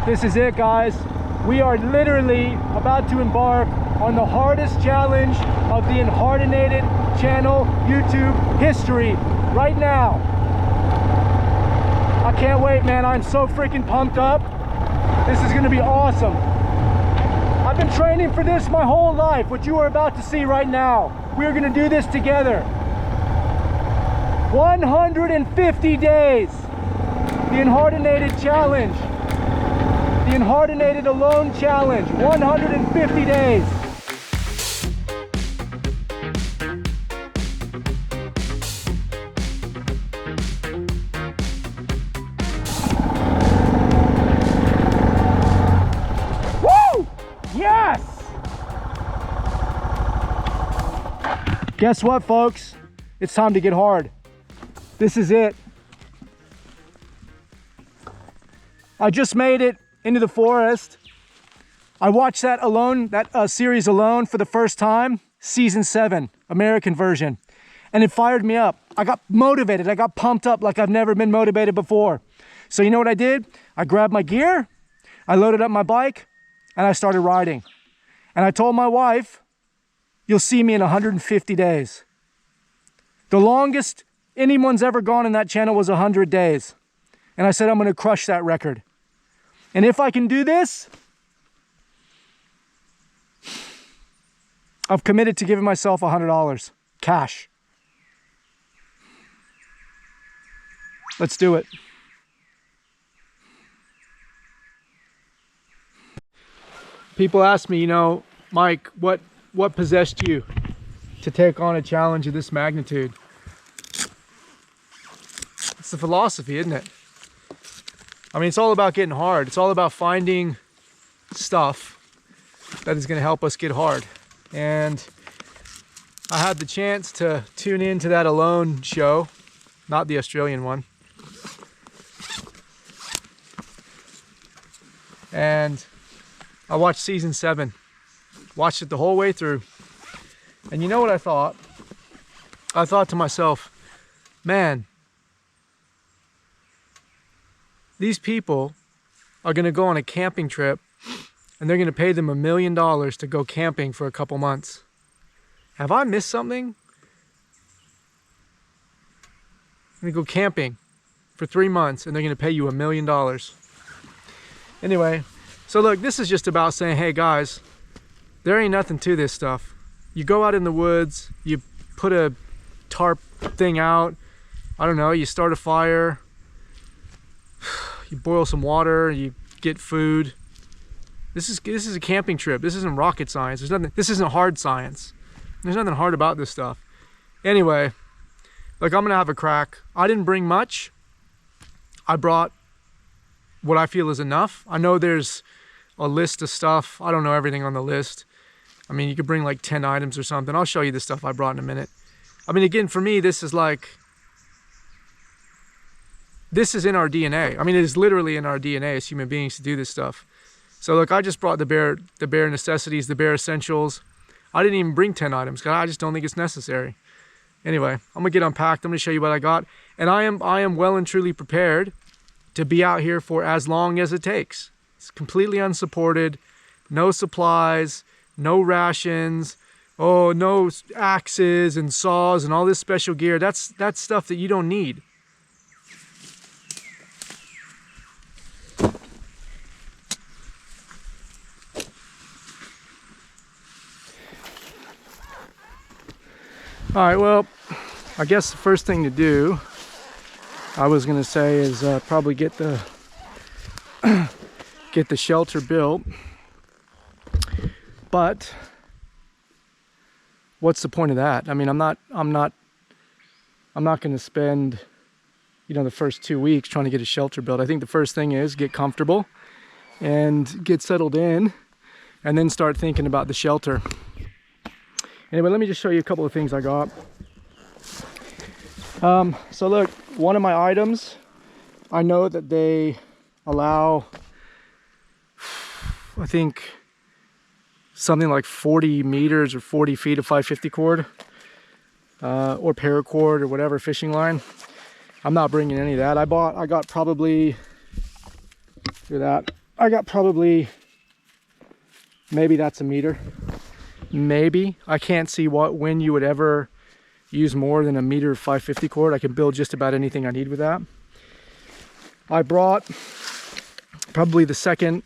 This is it, guys. We are literally about to embark on the hardest challenge of the InHardinated channel YouTube history right now. I can't wait, man. I'm so freaking pumped up. This is gonna be awesome. I've been training for this my whole life, what you are about to see right now. We're gonna do this together. 150 days. The InHardinated challenge. The InHardinated alone challenge. 150 days. Woo! Yes! Guess what, folks? It's time to get hard. This is it. I just made it into the forest. I watched that series Alone for the first time, season 7, American version, and it fired me up. I got motivated, I got pumped up like I've never been motivated before. So you know what I did? I grabbed my gear, I loaded up my bike, and I started riding. And I told my wife, you'll see me in 150 days. The longest anyone's ever gone in that channel was 100 days. And I said, I'm gonna crush that record. And if I can do this, I've committed to giving myself $100 cash. Let's do it. People ask me, you know, Mike, what possessed you to take on a challenge of this magnitude? It's the philosophy, isn't it? I mean, it's all about getting hard. It's all about finding stuff that is going to help us get hard. And I had the chance to tune into that Alone show, not the Australian one. And I watched season 7, watched it the whole way through. And you know what I thought? I thought to myself, man, these people are going to go on a camping trip and they're going to pay them $1 million to go camping for a couple months. Have I missed something? They go camping for 3 months and they're going to pay you $1 million. Anyway, so look, this is just about saying, hey guys, there ain't nothing to this stuff. You go out in the woods, you put a tarp thing out, I don't know, you start a fire, you boil some water, you get food. This is a camping trip. This isn't rocket science. There's nothing. This isn't hard science. There's nothing hard about this stuff. Anyway, look, I'm gonna have a crack. I didn't bring much. I brought what I feel is enough. I know there's a list of stuff. I don't know everything on the list. I mean, you could bring like 10 items or something. I'll show you the stuff I brought in a minute. I mean, again, for me, this is like, this is in our DNA. I mean, it is literally in our DNA as human beings to do this stuff. So look, I just brought the bare necessities, the bare essentials. I didn't even bring 10 items because I just don't think it's necessary. Anyway, I'm gonna get unpacked. I'm gonna show you what I got. And I am well and truly prepared to be out here for as long as it takes. It's completely unsupported, no supplies, no rations, oh, no axes and saws and all this special gear. That's stuff that you don't need. All right, well, I guess the first thing to do, I was gonna say, is probably get the shelter built. But what's the point of that? I mean, I'm not gonna spend, you know, the first 2 weeks trying to get a shelter built. I think the first thing is get comfortable and get settled in, and then start thinking about the shelter. Anyway, let me just show you a couple of things I got. So look, one of my items, I know that they allow, I think, something like 40 meters or 40 feet of 550 cord or paracord or whatever fishing line. I'm not bringing any of that. I got probably, look at that, I got probably, maybe that's a meter. Maybe. I can't see when you would ever use more than a meter of 550 cord. I can build just about anything I need with that. I brought probably the second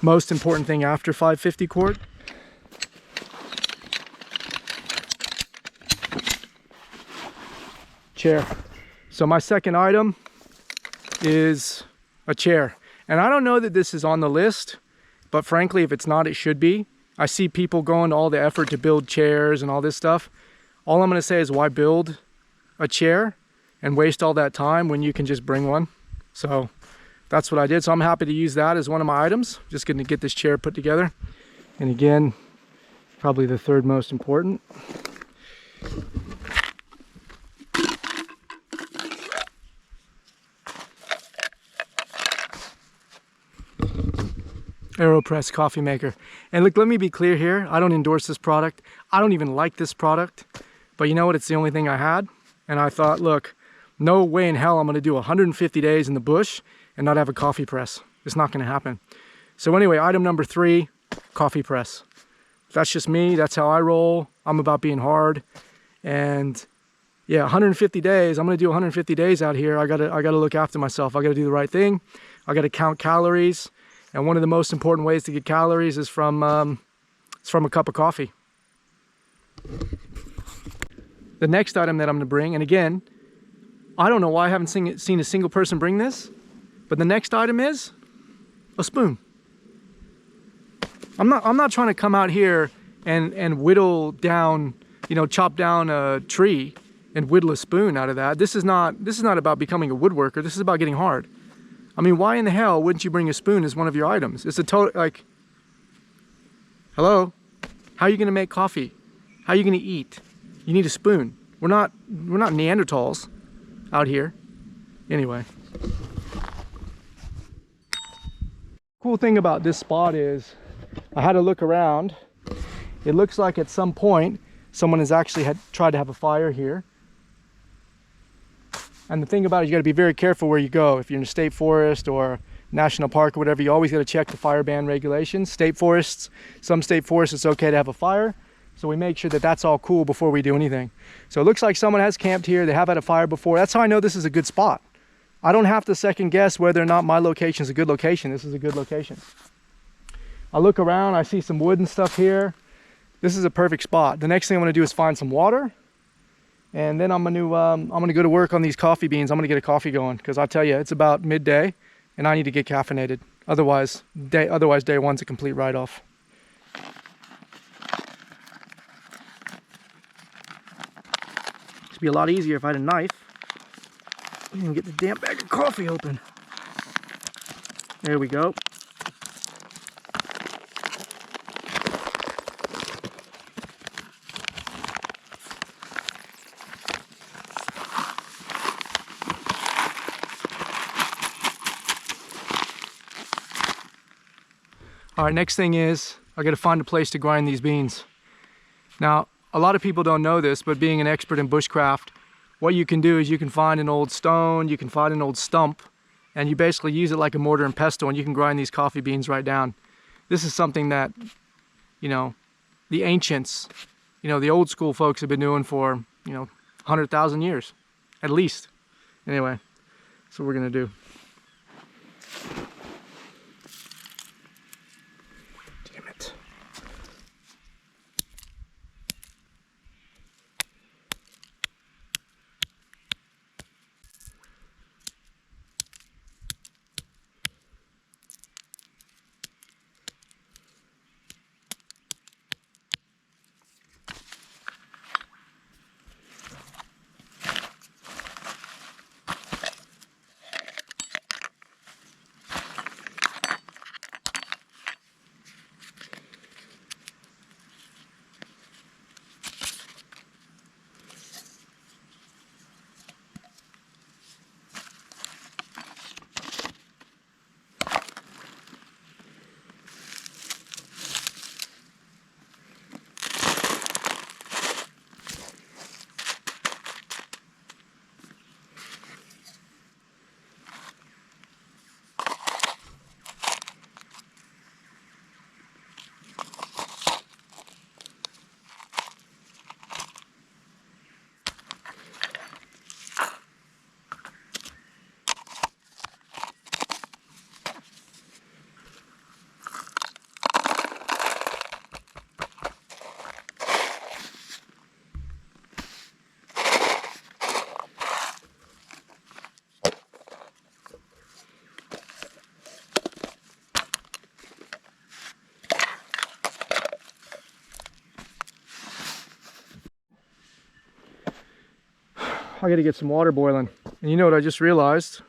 most important thing after 550 cord. Chair. So my second item is a chair. And I don't know that this is on the list, but frankly, if it's not, it should be. I see people going to all the effort to build chairs and all this stuff. All I'm going to say is, why build a chair and waste all that time when you can just bring one? So that's what I did. So I'm happy to use that as one of my items. Just going to get this chair put together. And again, probably the third most important. AeroPress coffee maker. And look, let me be clear here. I don't endorse this product. I don't even like this product. But you know what? It's the only thing I had. And I thought, look, no way in hell I'm going to do 150 days in the bush and not have a coffee press. It's not going to happen. So anyway, item number 3, coffee press. That's just me. That's how I roll. I'm about being hard. And yeah, 150 days. I'm going to do 150 days out here. I got to look after myself. I got to do the right thing. I got to count calories. And one of the most important ways to get calories is from a cup of coffee. The next item that I'm going to bring, and again, I don't know why I haven't seen a single person bring this, but the next item is a spoon. I'm not trying to come out here and whittle down, you know, chop down a tree and whittle a spoon out of that. This is not about becoming a woodworker. This is about getting hard. I mean, why in the hell wouldn't you bring a spoon as one of your items? It's a total, like, hello? How are you gonna make coffee? How are you gonna eat? You need a spoon. We're not Neanderthals out here. Anyway. Cool thing about this spot is I had to look around. It looks like at some point someone has actually tried to have a fire here. And the thing about it, you got to be very careful where you go. If you're in a state forest or national park or whatever, you always got to check the fire ban regulations. State forests, some state forests, it's okay to have a fire. So we make sure that that's all cool before we do anything. So it looks like someone has camped here. They have had a fire before. That's how I know this is a good spot. I don't have to second guess whether or not my location is a good location. This is a good location. I look around, I see some wood and stuff here. This is a perfect spot. The next thing I'm gonna do is find some water. And then I'm gonna go to work on these coffee beans. I'm gonna get a coffee going, because I'll tell you, it's about midday and I need to get caffeinated. Otherwise day one's a complete write-off. It'd be a lot easier if I had a knife. And get the damn bag of coffee open. There we go. All right, next thing is I got to find a place to grind these beans. Now, a lot of people don't know this, but being an expert in bushcraft, what you can do is you can find an old stone, you can find an old stump, and you basically use it like a mortar and pestle, and you can grind these coffee beans right down. This is something that, you know, the ancients, you know, the old school folks have been doing for, you know, 100,000 years, at least. Anyway, that's what we're gonna do. Damn it. I gotta get some water boiling. And you know what I just realized?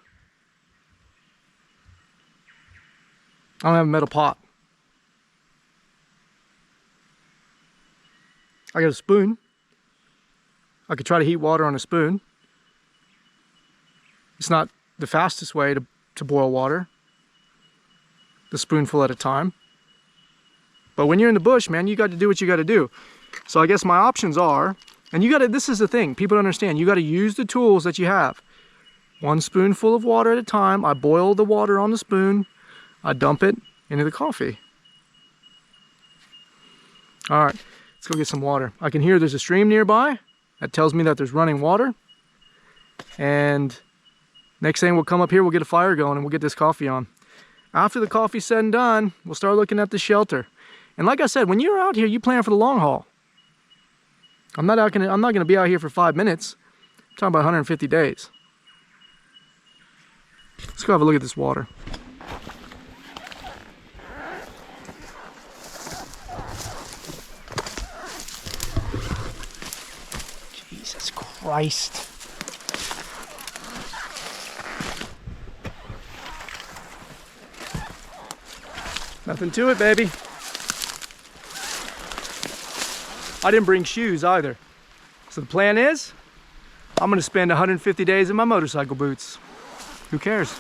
I don't have a metal pot. I got a spoon. I could try to heat water on a spoon. It's not the fastest way to boil water. The spoonful at a time. But when you're in the bush, man, you got to do what you got to do. So I guess my options are, and you got to, this is the thing, people don't understand, you got to use the tools that you have. 1 spoonful of water at a time. I boil the water on the spoon. I dump it into the coffee. All right, let's go get some water. I can hear there's a stream nearby. That tells me that there's running water. And next thing we'll come up here, we'll get a fire going and we'll get this coffee on. After the coffee's said and done, we'll start looking at the shelter. And like I said, when you're out here, you plan for the long haul. I'm not gonna be out here for 5 minutes. I'm talking about 150 days. Let's go have a look at this water. Jesus Christ. Nothing to it, baby. I didn't bring shoes either. So the plan is, I'm gonna spend 150 days in my motorcycle boots. Who cares?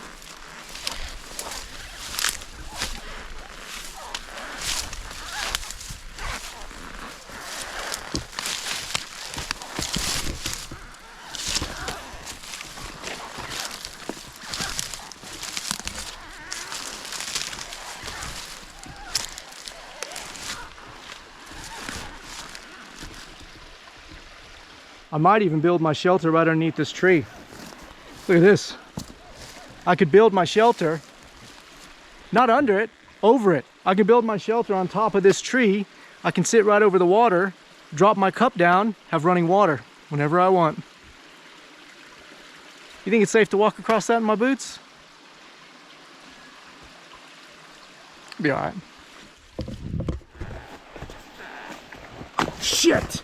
I might even build my shelter right underneath this tree. Look at this. I could build my shelter, not under it, over it. I can build my shelter on top of this tree. I can sit right over the water, drop my cup down, have running water whenever I want. You think it's safe to walk across that in my boots? Be all right. Shit!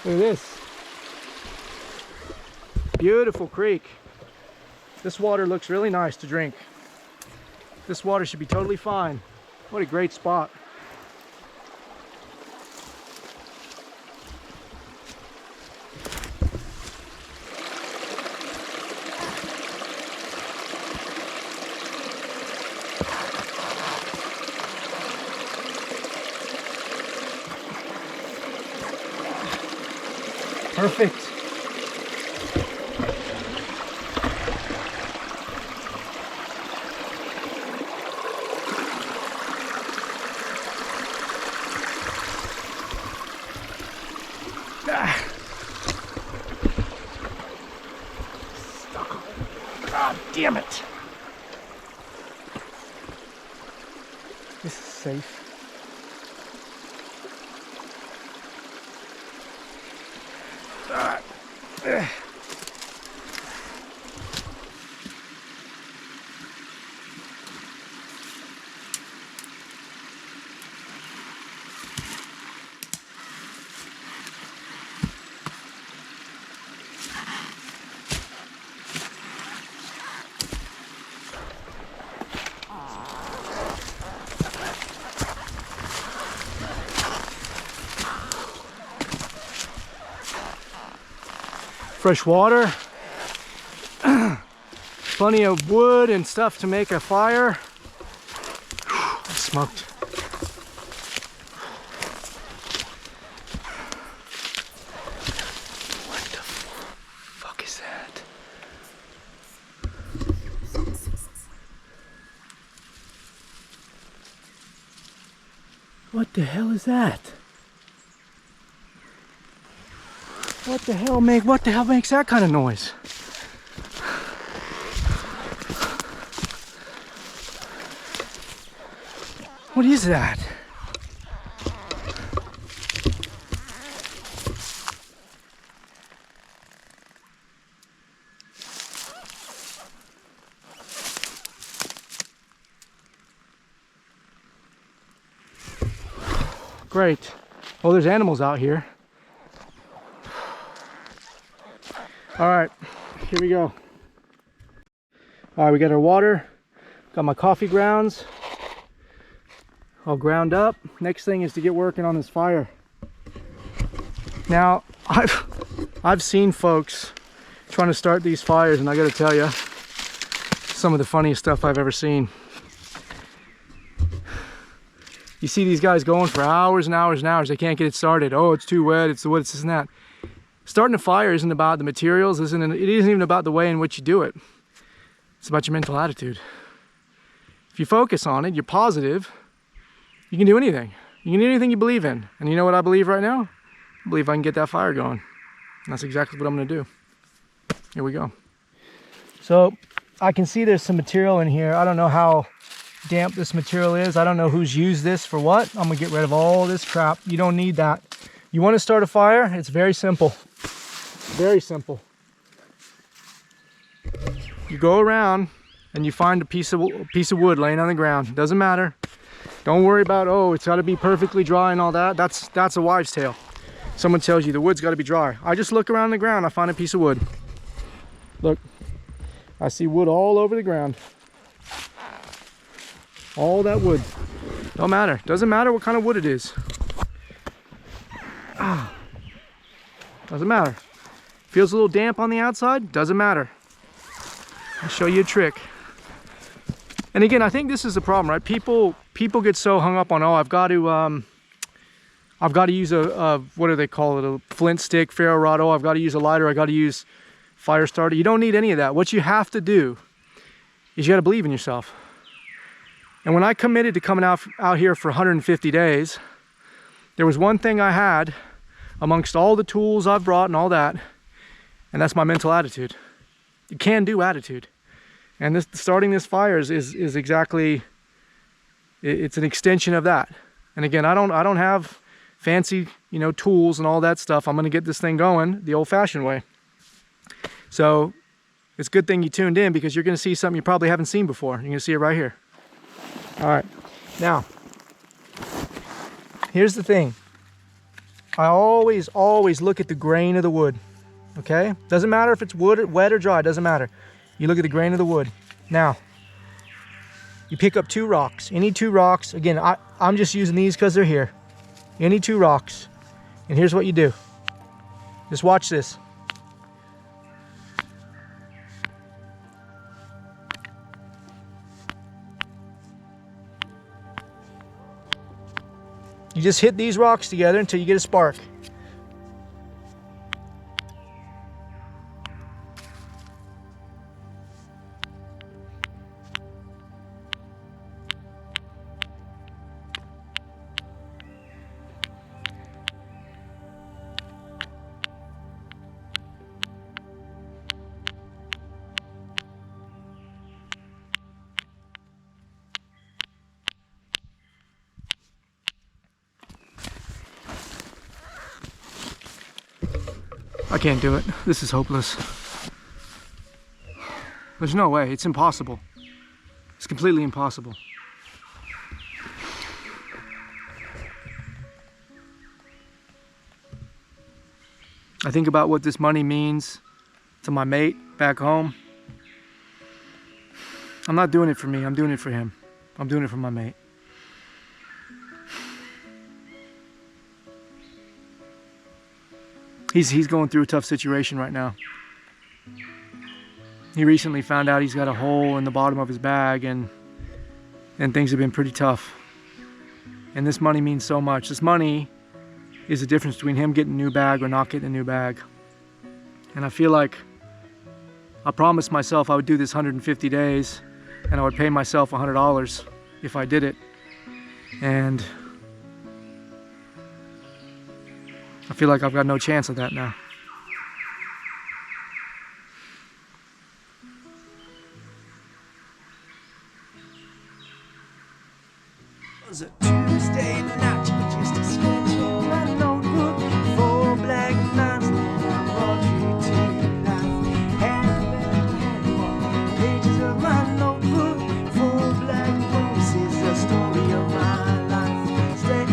Look at this. Beautiful creek. This water looks really nice to drink. This water should be totally fine. What a great spot. Perfect. God damn it. This is safe. Fresh water, plenty of wood and stuff to make a fire. I smoked. What the fuck is that? What the hell is that? What the hell makes that kind of noise? What is that? Great. Oh, there's animals out here. All right, here we go. All right, we got our water. Got my coffee grounds all ground up. Next thing is to get working on this fire. Now, I've seen folks trying to start these fires, and I gotta tell you, some of the funniest stuff I've ever seen. You see these guys going for hours and hours and hours. They can't get it started. Oh, it's too wet. It's the wood. It's this and that. Starting a fire isn't about the materials. It isn't even about the way in which you do it. It's about your mental attitude. If you focus on it, you're positive, you can do anything. You can do anything you believe in. And you know what I believe right now? I believe I can get that fire going. And that's exactly what I'm going to do. Here we go. So I can see there's some material in here. I don't know how damp this material is. I don't know who's used this for what. I'm gonna get rid of all this crap. You don't need that. You want to start a fire? It's very simple. Very simple. You go around and you find a piece of wood laying on the ground. Doesn't matter. Don't worry about, oh, it's got to be perfectly dry and all that. That's a wives' tale. Someone tells you the wood's got to be dry. I just look around the ground. I find a piece of wood. Look, I see wood all over the ground. All that wood. Don't matter. Doesn't matter what kind of wood it is. Doesn't matter. Feels a little damp on the outside. Doesn't matter. I'll show you a trick. And again, I think this is the problem, right? People get so hung up on, oh, I've got to use a what do they call it? A flint stick, ferro rod. Oh, I've got to use a lighter. I got to use fire starter. You don't need any of that. What you have to do is you got to believe in yourself. And when I committed to coming out here for 150 days, there was one thing I had amongst all the tools I've brought and all that, and that's my mental attitude. You can do attitude. And starting this fire is exactly, it's an extension of that. And again, I don't have fancy, tools and all that stuff. I'm gonna get this thing going the old-fashioned way. So it's a good thing you tuned in, because you're gonna see something you probably haven't seen before. You're gonna see it right here. All right, now, here's the thing. I always look at the grain of the wood, okay? Doesn't matter if it's wood, wet or dry, doesn't matter. You look at the grain of the wood. Now, you pick up 2 rocks, any 2 rocks. Again, I'm just using these because they're here. Any 2 rocks, and here's what you do. Just watch this. You just hit these rocks together until you get a spark. I can't do it. This is hopeless. There's no way. It's impossible. It's completely impossible. I think about what this money means to my mate back home. I'm not doing it for me. I'm doing it for him. I'm doing it for my mate. He's going through a tough situation right now. He recently found out he's got a hole in the bottom of his bag, and things have been pretty tough. And this money means so much. This money is the difference between him getting a new bag or not getting a new bag. And I feel like I promised myself I would do this 150 days and I would pay myself $100 if I did it. And I feel like I've got no chance of that now. Was a Tuesday night, just a sketch in my notebook, 4 black lines, and I brought you to life. And pages of my notebook, 4 black verses, the story of my life. Stay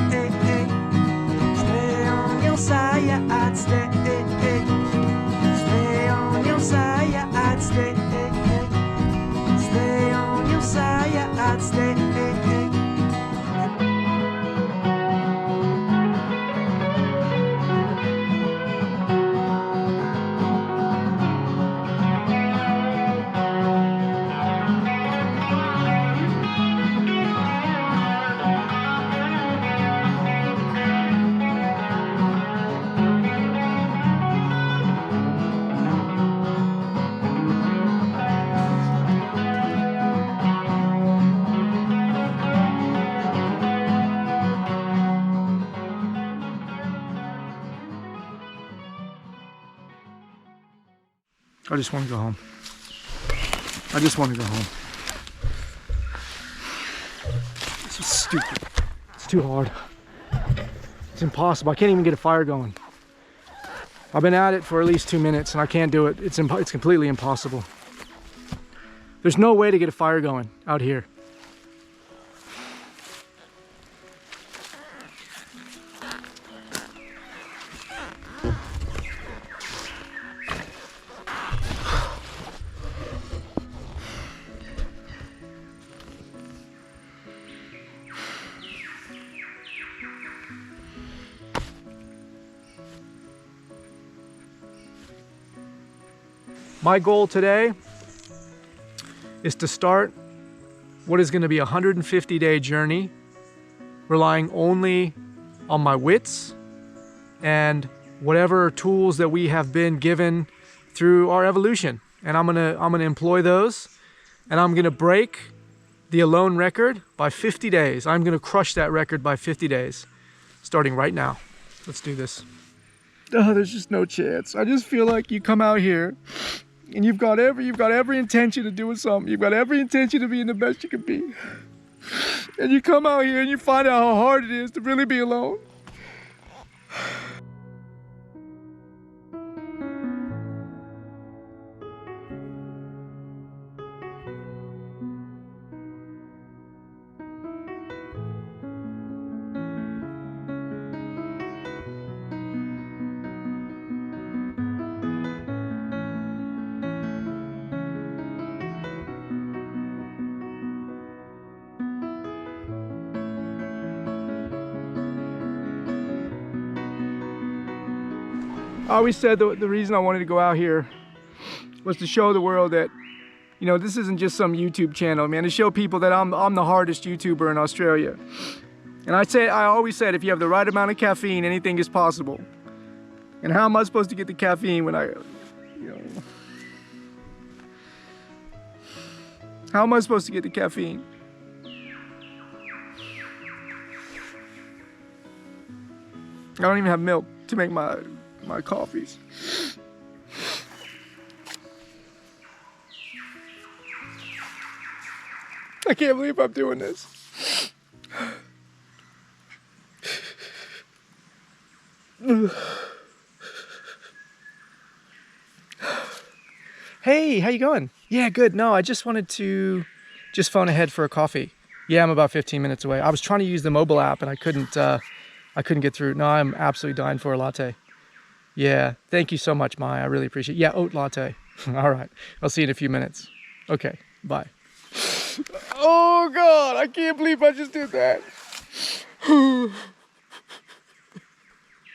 I just want to go home. I just want to go home. This is stupid. It's too hard. It's impossible. I can't even get a fire going. I've been at it for at least 2 minutes and I can't do it. It's completely impossible. There's no way to get a fire going out here. My goal today is to start what is going to be a 150-day journey, relying only on my wits and whatever tools that we have been given through our evolution. And I'm gonna employ those, and I'm gonna break the alone record by 50 days. I'm gonna crush that record by 50 days, starting right now. Let's do this. Oh, there's just no chance. I just feel like you come out here and you've got every intention of doing something. You've got every intention of being the best you can be. And you come out here and you find out how hard it is to really be alone. I always said the reason I wanted to go out here was to show the world that, you know, this isn't just some YouTube channel, man. To show people that I'm the hardest YouTuber in Australia. And I always said, if you have the right amount of caffeine, anything is possible. And how am I supposed to get the caffeine when how am I supposed to get the caffeine? I don't even have milk to make my coffees. I can't believe I'm doing this. Hey, how you going? Yeah, good. No, I just wanted to phone ahead for a coffee. Yeah, I'm about 15 minutes away. I was trying to use the mobile app and I couldn't get through. No, I'm absolutely dying for a latte. Yeah, thank you so much, Maya. I really appreciate it. Yeah, oat latte. All right, I'll see you in a few minutes. Okay, bye. Oh God, I can't believe I just did that.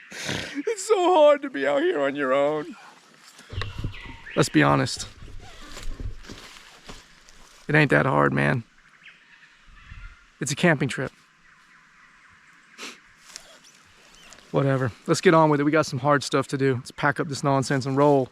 It's so hard to be out here on your own. Let's be honest. It ain't that hard, man. It's a camping trip. Whatever. Let's get on with it. We got some hard stuff to do. Let's pack up this nonsense and roll.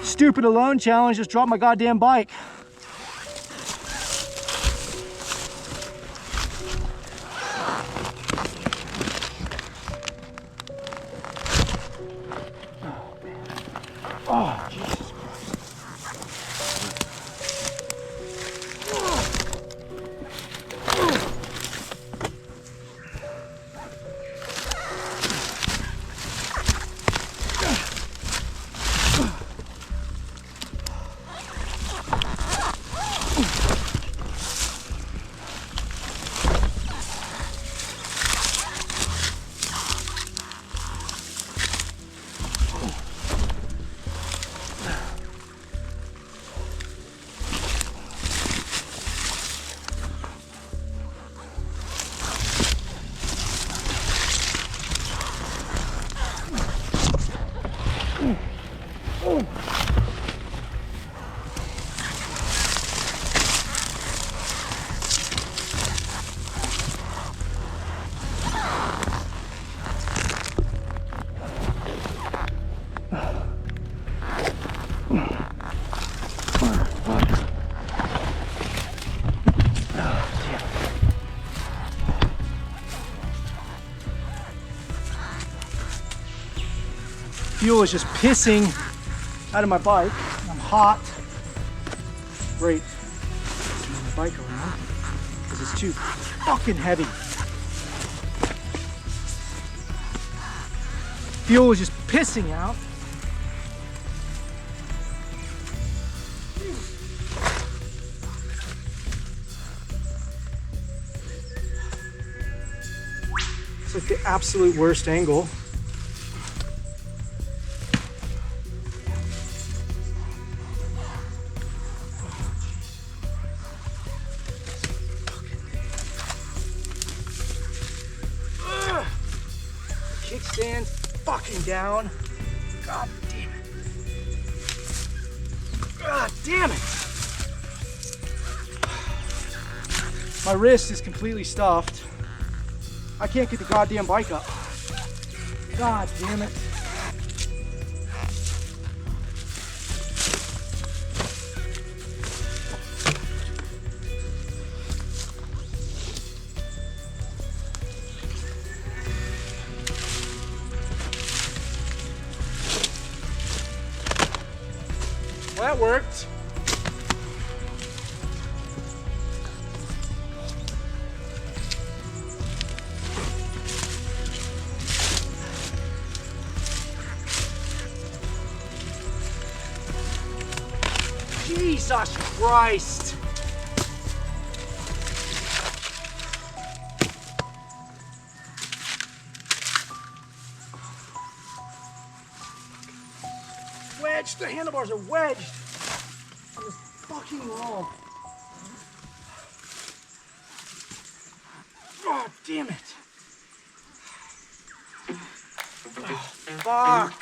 Stupid alone challenge, just dropped my goddamn bike. Oh, Jesus Christ. Fuel is just pissing out of my bike. I'm hot. Great. Turn my bike around because it's too fucking heavy. Fuel is just pissing out. It's like the absolute worst angle. Kickstand fucking down. God damn it. God damn it. My wrist is completely stuffed. I can't get the goddamn bike up. God damn it. Well, that worked. Jesus Christ! Wedged! The handlebars are wedged on this fucking wall. God damn it! Oh, fuck!